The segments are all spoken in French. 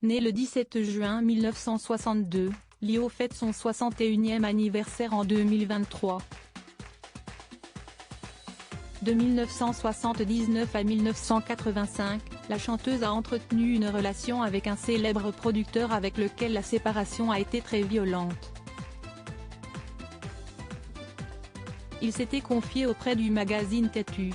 Né le 17 juin 1962, Lio fête son 61e anniversaire en 2023. De 1979 à 1985, la chanteuse a entretenu une relation avec un célèbre producteur avec lequel la séparation a été très violente. Il s'était confié auprès du magazine Têtu.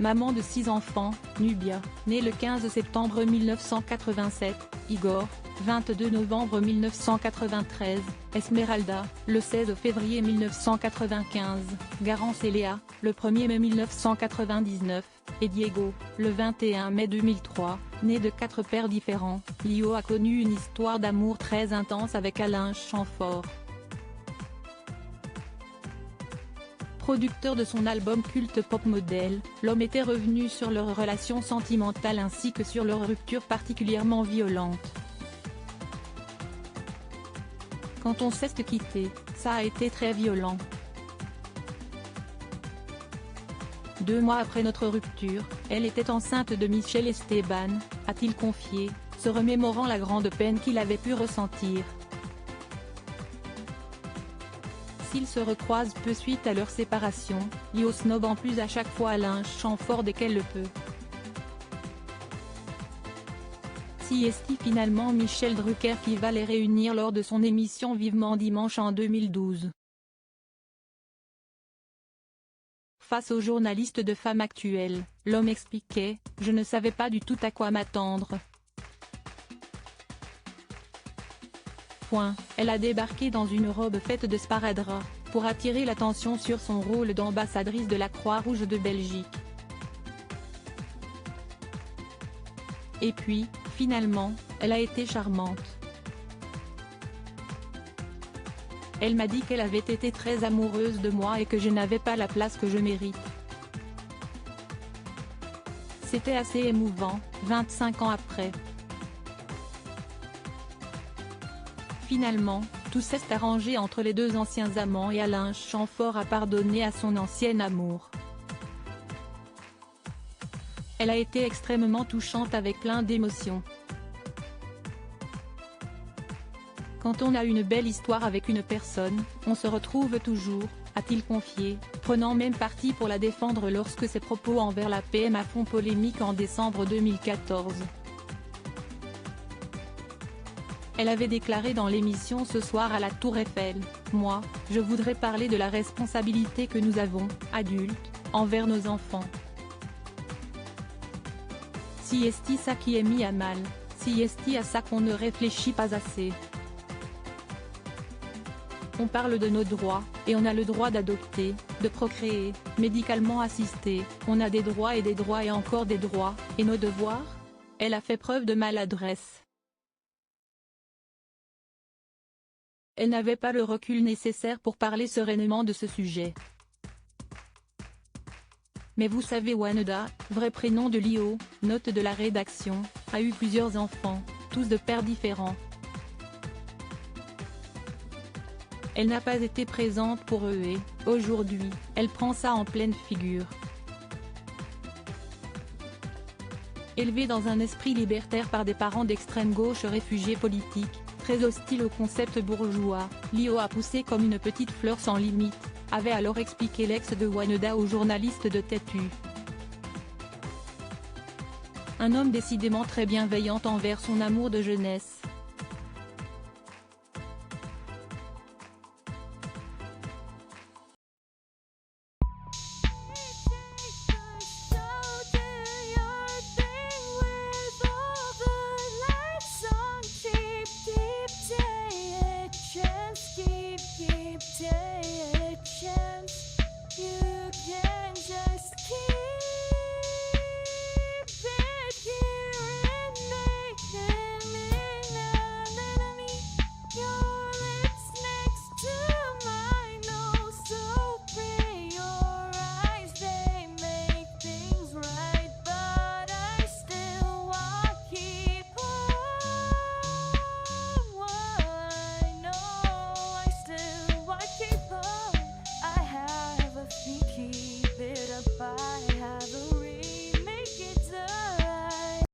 Maman de 6 enfants, Nubia, née le 15 septembre 1987, Igor, 22 novembre 1993, Esmeralda, le 16 février 1995, Garance et Léa, le 1er mai 1999, et Diego, le 21 mai 2003, nés de 4 pères différents. Lio a connu une histoire d'amour très intense avec Alain Chamfort. Producteur de son album culte Pop Model, l'homme était revenu sur leur relation sentimentale ainsi que sur leur rupture particulièrement violente. Quand on s'est quitté, ça a été très violent. 2 mois après notre rupture, elle était enceinte de Michel Esteban, a-t-il confié, se remémorant la grande peine qu'il avait pu ressentir. S'ils se recroisent peu suite à leur séparation, Lio snob en plus à chaque fois Alain Chamfort dès qu'elle le peut. Si est-il finalement Michel Drucker qui va les réunir lors de son émission Vivement Dimanche en 2012. Face aux journalistes de Femme Actuelle, l'homme expliquait « Je ne savais pas du tout à quoi m'attendre. Elle a débarqué dans une robe faite de sparadrap, pour attirer l'attention sur son rôle d'ambassadrice de la Croix-Rouge de Belgique. Et puis, finalement, elle a été charmante. Elle m'a dit qu'elle avait été très amoureuse de moi et que je n'avais pas la place que je mérite. C'était assez émouvant, 25 ans après. Finalement, tout s'est arrangé entre les 2 anciens amants et Alain Chamfort a pardonné à son ancien amour. Elle a été extrêmement touchante avec plein d'émotions. Quand on a une belle histoire avec une personne, on se retrouve toujours, a-t-il confié, prenant même parti pour la défendre lorsque ses propos envers la PMA font polémique en décembre 2014. Elle avait déclaré dans l'émission Ce soir à la Tour Eiffel, « Moi, je voudrais parler de la responsabilité que nous avons, adultes, envers nos enfants. Si est-il ça qui est mis à mal, si est-il à ça qu'on ne réfléchit pas assez. On parle de nos droits, et on a le droit d'adopter, de procréer, médicalement assisté, on a des droits et encore des droits, et nos devoirs ?» Elle a fait preuve de maladresse. Elle n'avait pas le recul nécessaire pour parler sereinement de ce sujet. Mais vous savez Wanda, vrai prénom de Lio, note de la rédaction, a eu plusieurs enfants, tous de pères différents. Elle n'a pas été présente pour eux et, aujourd'hui, elle prend ça en pleine figure. Élevée dans un esprit libertaire par des parents d'extrême gauche réfugiés politiques, très hostile au concept bourgeois, Lio a poussé comme une petite fleur sans limite, avait alors expliqué l'ex de Wanda aux journalistes de Têtu. Un homme décidément très bienveillant envers son amour de jeunesse. Keep